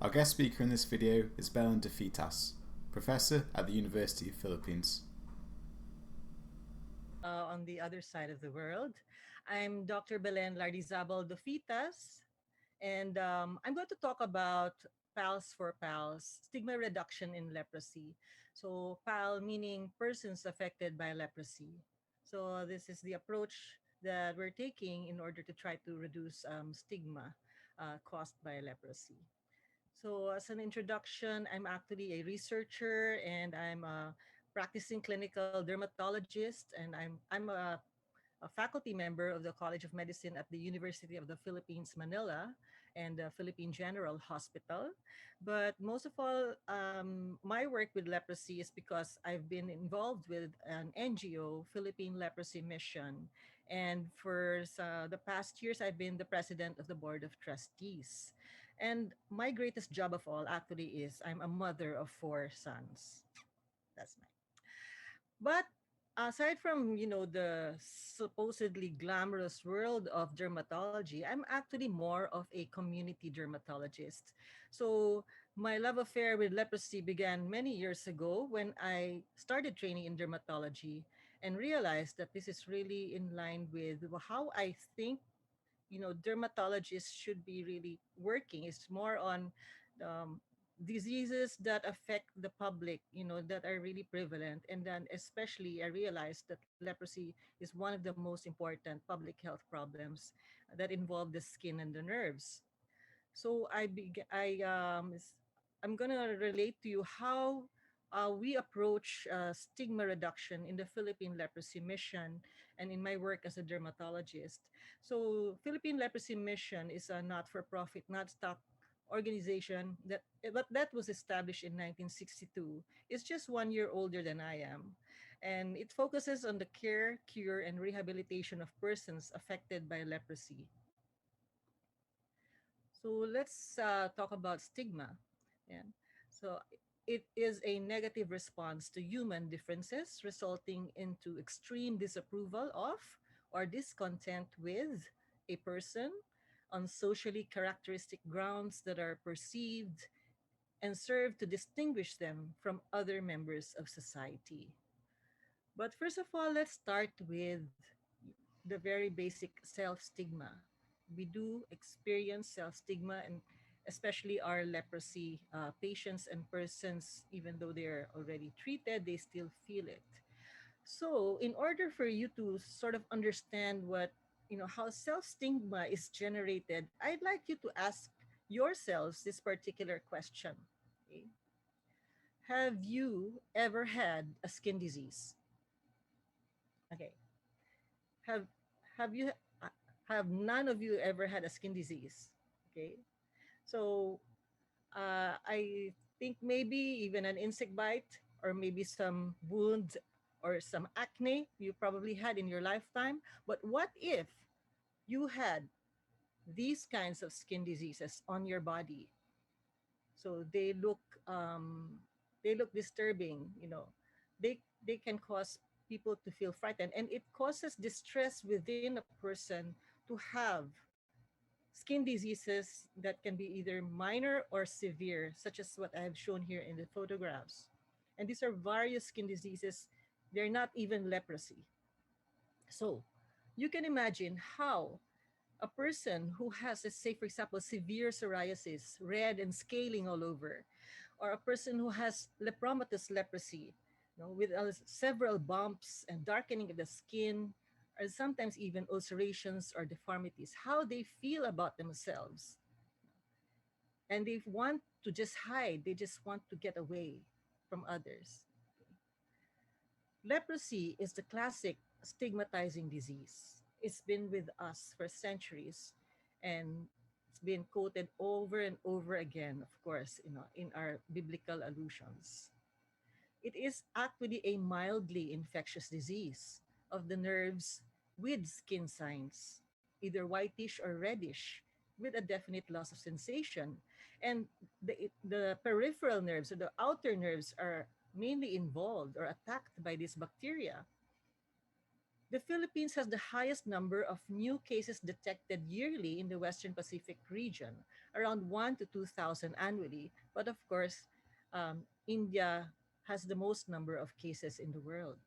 Our guest speaker in this video is Belen Dofitas, Professor at the University of Philippines. On the other side of the world. I'm Dr. Belen Dofitas, and I'm going to talk about PALS for PALS, stigma reduction in leprosy. So PAL meaning persons affected by leprosy. So this is the approach that we're taking in order to try to reduce stigma caused by leprosy. So, as an introduction, I'm actually a researcher and I'm a practicing clinical dermatologist, and I'm a faculty member of the College of Medicine at the University of the Philippines, Manila, and the Philippine General Hospital. But most of all, my work with leprosy is because I've been involved with an NGO, Philippine Leprosy Mission. And for the past years, I've been the president of the Board of Trustees. And my greatest job of all actually is I'm a mother of four sons. That's my but aside from, the supposedly glamorous world of dermatology, I'm actually more of a community dermatologist. So my love affair with leprosy began many years ago when I started training in dermatology and realized that this is really in line with how I think dermatologists should be really working. It's more on um, diseases that affect the public, that are really prevalent. And then especially I realized that leprosy is one of the most important public health problems that involve the skin and the nerves. So I'm gonna relate to you how we approach stigma reduction in the Philippine Leprosy Mission and in my work as a dermatologist. So Philippine Leprosy Mission is a not-for-profit, not-stock organization that was established in 1962. It's just 1 year older than I am, and it focuses on the care, cure, and rehabilitation of persons affected by leprosy. So let's talk about stigma. Yeah. So it is a negative response to human differences resulting into extreme disapproval of or discontent with a person on socially characteristic grounds that are perceived and serve to distinguish them from other members of society. But first of all, let's start with the very basic self stigma. We do experience self stigma, and especially our leprosy patients and persons, even though they're already treated, they still feel it. So, in order for you to sort of understand how self stigma is generated, I'd like you to ask yourselves this particular question. Okay? Have you ever had a skin disease? Okay. Have have you uh, have none of you ever had a skin disease? Okay. So I think maybe even an insect bite or maybe some wound or some acne you probably had in your lifetime. But what if you had these kinds of skin diseases on your body? So they look disturbing. They can cause people to feel frightened, and it causes distress within a person to have skin diseases that can be either minor or severe, such as what I have shown here in the photographs. And these are various skin diseases. They're not even leprosy. So you can imagine how a person who has, let's say, for example, severe psoriasis, red and scaling all over, or a person who has lepromatous leprosy, with several bumps and darkening of the skin, or sometimes even ulcerations or deformities, how they feel about themselves. And they want to just hide, they just want to get away from others. Leprosy is the classic stigmatizing disease. It's been with us for centuries, and it's been quoted over and over again, of course, in our biblical allusions. It is actually a mildly infectious disease of the nerves with skin signs, either whitish or reddish, with a definite loss of sensation. And the peripheral nerves or the outer nerves are mainly involved or attacked by this bacteria. The Philippines has the highest number of new cases detected yearly in the Western Pacific region, around 1 to 2,000 annually. But of course, India has the most number of cases in the world.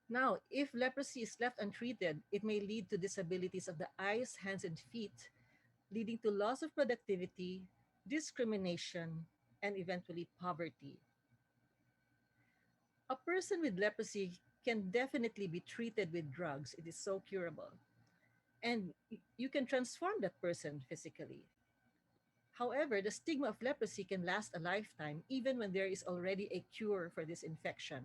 Now, if leprosy is left untreated, it may lead to disabilities of the eyes, hands, and feet, leading to loss of productivity, discrimination, and eventually poverty. A person with leprosy can definitely be treated with drugs. It is so curable. And you can transform that person physically. However, the stigma of leprosy can last a lifetime even when there is already a cure for this infection.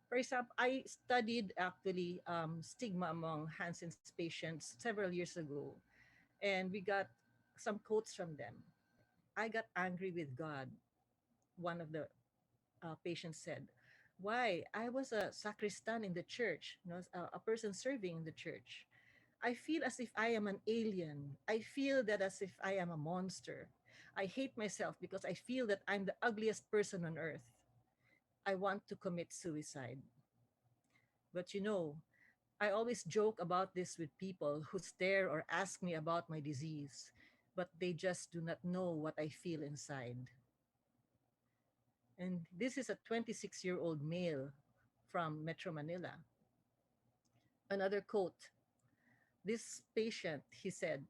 For example, I studied actually stigma among Hansen's patients several years ago, and we got some quotes from them. I got angry with God, one of the patients said. Why? I was a sacristan in the church, a person serving in the church. I feel as if I am an alien. I feel that as if I am a monster. I hate myself because I feel that I'm the ugliest person on earth. I want to commit suicide. But I always joke about this with people who stare or ask me about my disease, but they just do not know what I feel inside. And this is a 26-year-old male from Metro Manila. Another quote. This patient, he said,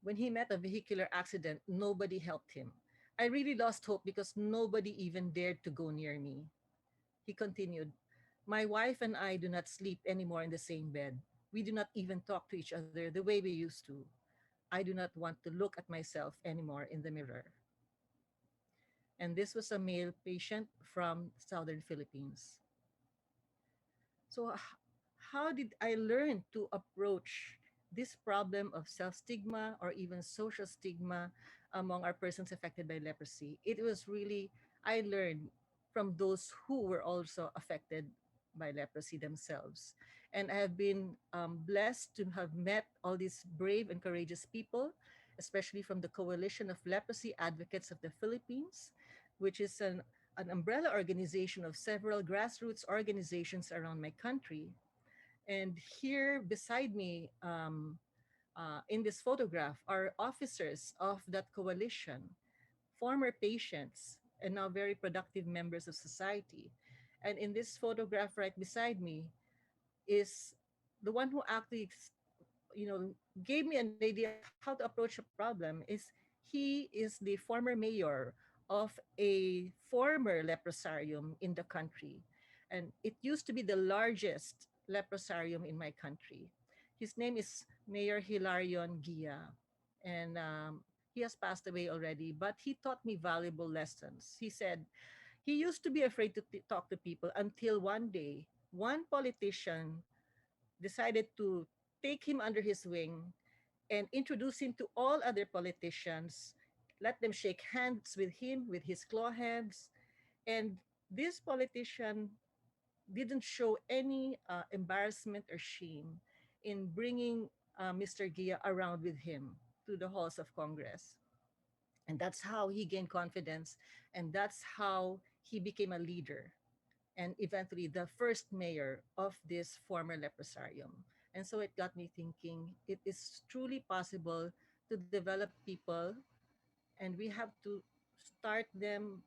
when he met a vehicular accident, nobody helped him. I really lost hope because nobody even dared to go near me. He continued, my wife and I do not sleep anymore in the same bed. We do not even talk to each other the way we used to. I do not want to look at myself anymore in the mirror. And this was a male patient from Southern Philippines. So, how did I learn to approach this problem of self stigma or even social stigma among our persons affected by leprosy? It was really, I learned from those who were also affected by leprosy themselves. And I have been blessed to have met all these brave and courageous people, especially from the Coalition of Leprosy Advocates of the Philippines, which is an umbrella organization of several grassroots organizations around my country. And here beside me, in this photograph, are officers of that coalition, former patients, and now very productive members of society. And in this photograph right beside me is the one who actually gave me an idea of how to approach a problem. Is he is the former mayor of a former leprosarium in the country, and it used to be the largest leprosarium in my country. His name is Mayor Hilarion Gia, and he has passed away already, but he taught me valuable lessons. He said he used to be afraid to talk to people until one day one politician decided to take him under his wing and introduce him to all other politicians, let them shake hands with him with his claw hands. And this politician didn't show any embarrassment or shame in bringing Mr. Gia around with him to the halls of Congress. And that's how he gained confidence, and that's how he became a leader and eventually the first mayor of this former leprosarium. And so it got me thinking it is truly possible to develop people, and we have to start them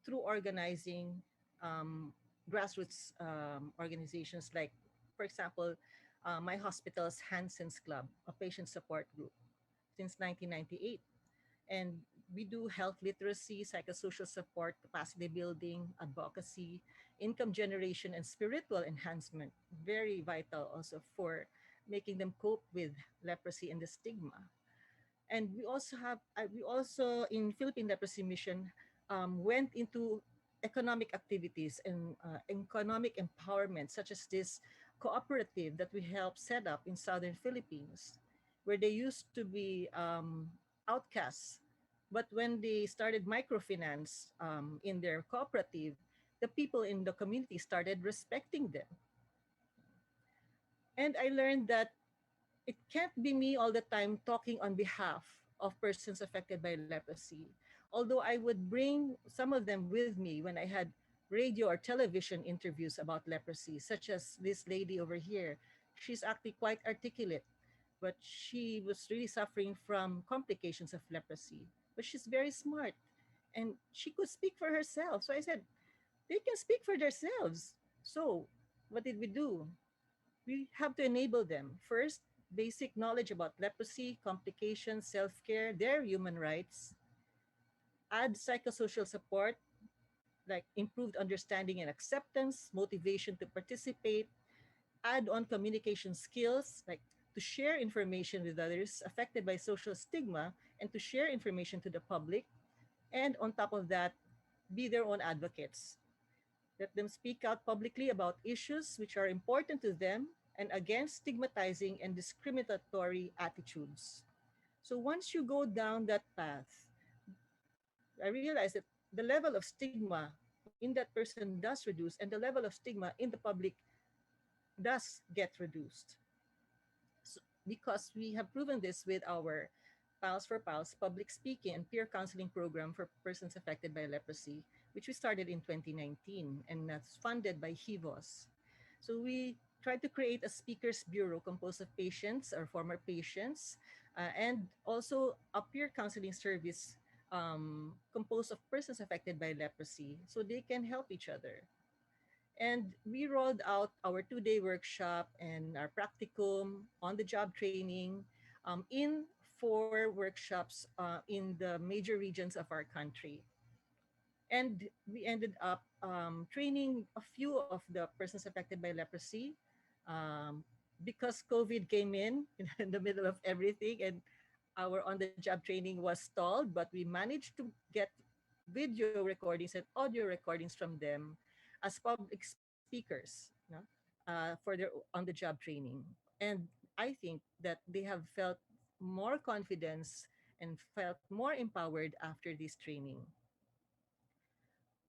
through organizing um, grassroots organizations like, for example, my hospital's Hansen's Club, a patient support group since 1998. And we do health literacy, psychosocial support, capacity building, advocacy, income generation, and spiritual enhancement. Very vital also for making them cope with leprosy and the stigma. And we also in Philippine Leprosy Mission went into economic activities and economic empowerment, such as this cooperative that we helped set up in southern Philippines, where they used to be outcasts. But when they started microfinance in their cooperative, the people in the community started respecting them. And I learned that it can't be me all the time talking on behalf of persons affected by leprosy. Although I would bring some of them with me when I had radio or television interviews about leprosy, such as this lady over here. She's actually quite articulate, but she was really suffering from complications of leprosy. But she's very smart and she could speak for herself. So I said, they can speak for themselves. So what did we do? We have to enable them. First, basic knowledge about leprosy, complications, self care, their human rights, add psychosocial support like improved understanding and acceptance, motivation to participate, add on communication skills like to share information with others affected by social stigma and to share information to the public. And on top of that, be their own advocates. Let them speak out publicly about issues which are important to them and against stigmatizing and discriminatory attitudes. So once you go down that path, I realized that the level of stigma in that person does reduce and the level of stigma in the public does get reduced. So, because we have proven this with our Pals for Pals public speaking and peer counseling program for persons affected by leprosy, which we started in 2019 and that's funded by HIVOS. So we tried to create a speakers bureau composed of patients or former patients and also a peer counseling service composed of persons affected by leprosy so they can help each other. And we rolled out our 2-day workshop and our practicum on the job training in 4 workshops in the major regions of our country. And we ended up training a few of the persons affected by leprosy um, because COVID came in the middle of everything and our on the job training was stalled, but we managed to get video recordings and audio recordings from them as public speakers, for their on the job training. And I think that they have felt more confidence and felt more empowered after this training.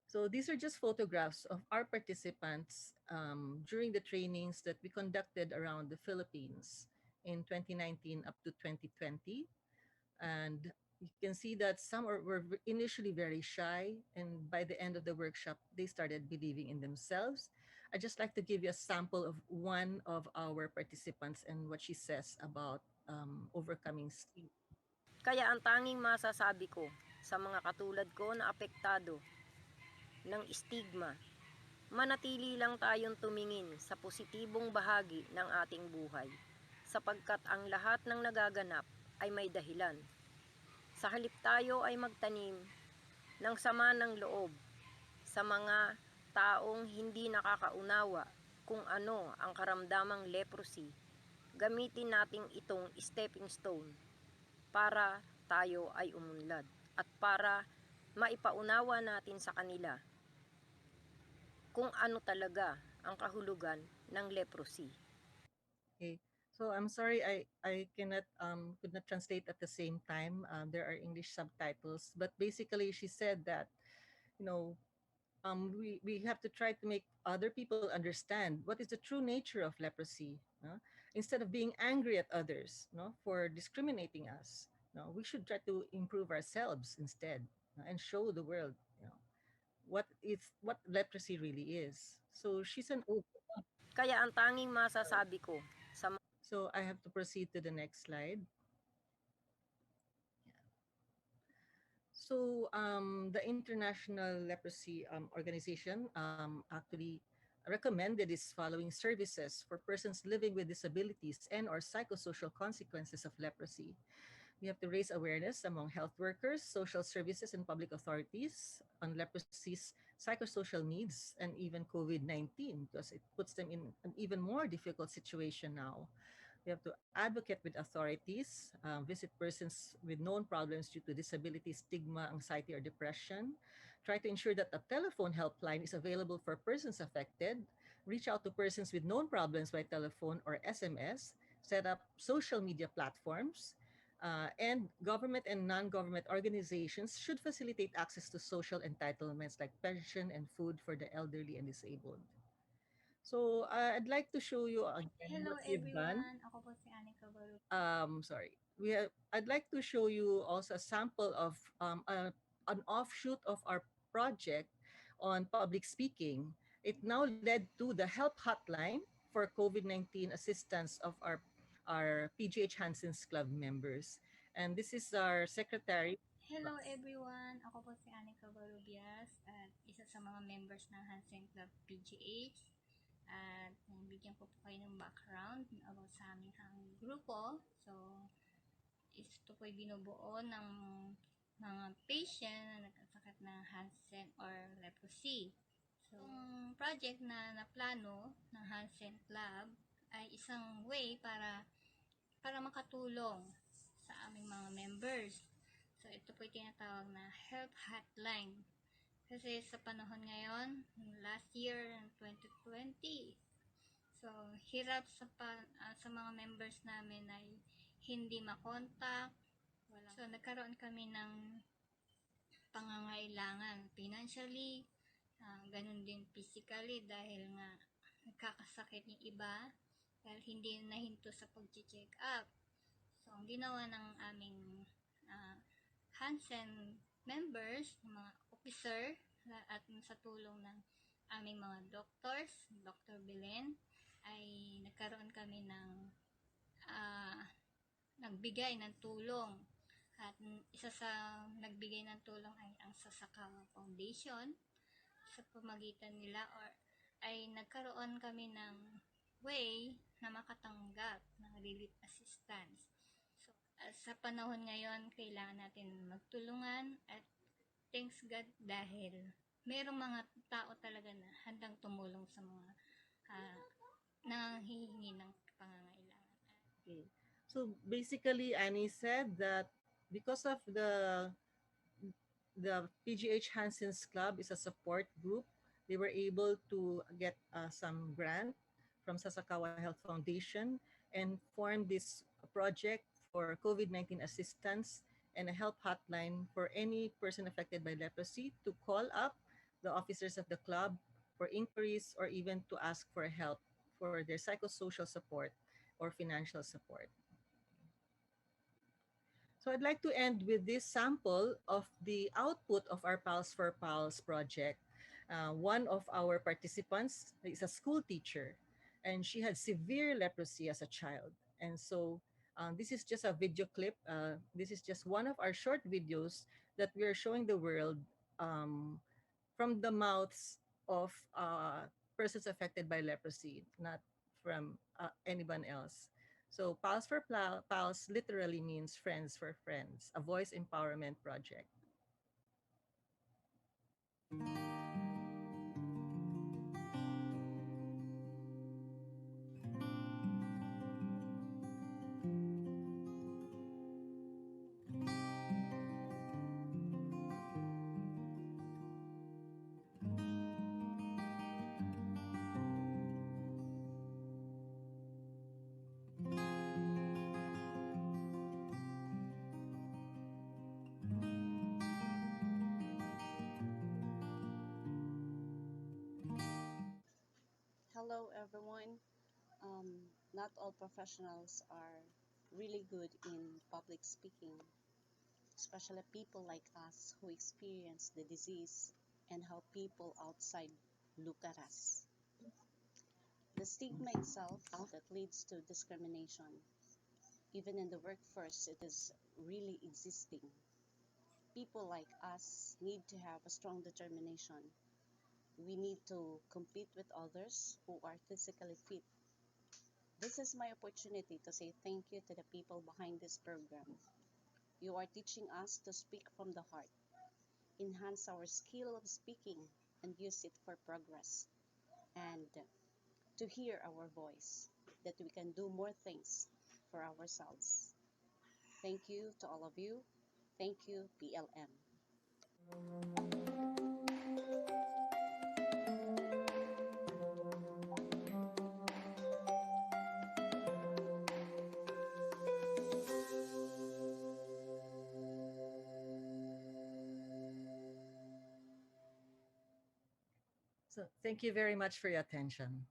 So these are just photographs of our participants during the trainings that we conducted around the Philippines in 2019 up to 2020. And you can see that were initially very shy, and by the end of the workshop, they started believing in themselves. I just like to give you a sample of one of our participants and what she says about overcoming stigma. Kaya ang tanging masasabi ko sa mga katulad ko na apektado ng stigma, manatili lang tayong tumingin sa positibong bahagi ng ating buhay sapagkat ang lahat ng nagaganap ay may dahilan. Sa halip tayo ay magtanim ng sama ng loob sa mga taong hindi nakakaunawa kung ano ang karamdamang leprosy, gamitin nating itong stepping stone para tayo ay umunlad at para maipaunawa natin sa kanila kung ano talaga ang kahulugan ng leprosy. Okay. So I'm sorry I cannot could not translate at the same time. There are English subtitles, but basically she said that you know we have to try to make other people understand what is the true nature of leprosy. Instead of being angry at others, for discriminating us, we should try to improve ourselves instead, and show the world, what leprosy really is. So she's an open. Kaya ang tanging masasabi ko sa So I have to proceed to the next slide. So the International Leprosy Organization actually recommended its following services for persons living with disabilities and or psychosocial consequences of leprosy. We have to raise awareness among health workers, social services, and public authorities on leprosy's psychosocial needs and even COVID-19 because it puts them in an even more difficult situation now. We have to advocate with authorities, visit persons with known problems due to disability, stigma, anxiety, or depression. Try to ensure that a telephone helpline is available for persons affected. Reach out to persons with known problems by telephone or SMS. Set up social media platforms. And government and non-government organizations should facilitate access to social entitlements like pension and food for the elderly and disabled. So I'd like to show you again Hello what we've done. everyone, ako po si Anika Baru. Sorry, I'd like to show you also a sample of an offshoot of our project on public speaking. It now led to the help hotline for COVID-19 assistance of our PGH Hansen's Club members. And this is our secretary. Hello everyone! Ako po si Anika Barubias at isa sa mga members ng Hansen Club PGH at bigyan ko po kayo ng background about sa aming grupo. So, ito po ay binubuo ng mga patient na nagkasakit ng Hansen or leprosy. So, ang project na naplano ng Hansen Club ay isang way para makatulong sa aming mga members. So, ito po yung tinatawag na help hotline. Kasi sa panahon ngayon, last year, 2020, so, hirap sa mga members namin ay hindi makontak. So, nagkaroon kami ng pangangailangan financially, ganun din physically dahil nga nagkakasakit yung iba dahil hindi nahinto sa pag-check up. So, ang ginawa ng aming Hansen members, mga officer, at sa tulong ng aming mga doctors, Dr. Belen, ay nagkaroon kami ng nagbigay ng tulong. At isa sa nagbigay ng tulong ay ang Sasakawa Foundation. Sa pamagitan nila ay nagkaroon kami ng way na makatanggap ng relief assistance. Sa panahon ngayon, kailangan natin magtulungan at thanks God dahil merong mga tao talaga na handang tumulong sa mga nanghihingi ng pangangailangan. Okay. So basically, Annie said that because of the PGH Hansen's Club is a support group, they were able to get some grant from Sasakawa Health Foundation and form this project for COVID-19 assistance and a help hotline for any person affected by leprosy to call up the officers of the club for inquiries or even to ask for help for their psychosocial support or financial support. So I'd like to end with this sample of the output of our Pals for Pals project. One of our participants is a school teacher, and she had severe leprosy as a child. And so this is just a video clip. This is just one of our short videos that we are showing the world from the mouths of persons affected by leprosy, not from anyone else. So Pals for Pals literally means Friends for Friends, a voice empowerment project. Hello everyone. Not all professionals are really good in public speaking, especially people like us who experience the disease and how people outside look at us. The stigma itself that leads to discrimination, even in the workforce, it is really existing. People like us need to have a strong determination. We need to compete with others who are physically fit. This is my opportunity to say thank you to the people behind this program. You are teaching us to speak from the heart, enhance our skill of speaking, and use it for progress, and to hear our voice, that we can do more things for ourselves. Thank you to all of you. Thank you, PLM. So thank you very much for your attention.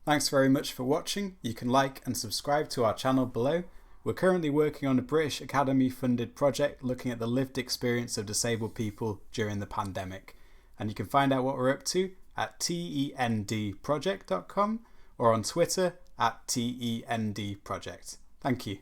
Thanks very much for watching. You can like and subscribe to our channel below. We're currently working on a British Academy funded project looking at the lived experience of disabled people during the pandemic. And you can find out what we're up to at tendproject.com or on Twitter at tendproject. Thank you.